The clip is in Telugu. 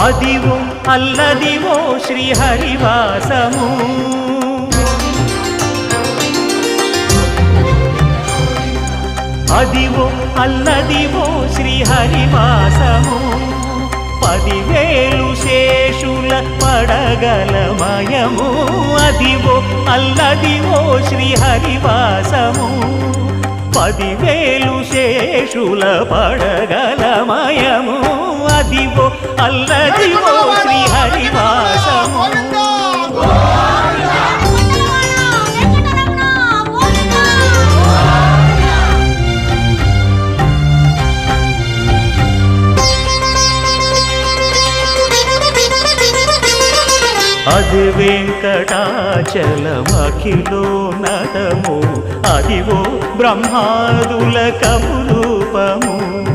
అదివో అల్లదివో శ్రీహరివాసము అదివో అల్లదివో శ్రీహరివాసము 10,000 శేషుల పడగలమయము అదివో అల్లదివో శ్రీహరివాసము 10,000 శేషుల పడగలమయము అదివో అల్లదివో శ్రీహరివాసము అది వెంకటాచలమఖిలోన్నతము అదివో బ్రహ్మాదుల కపురూపము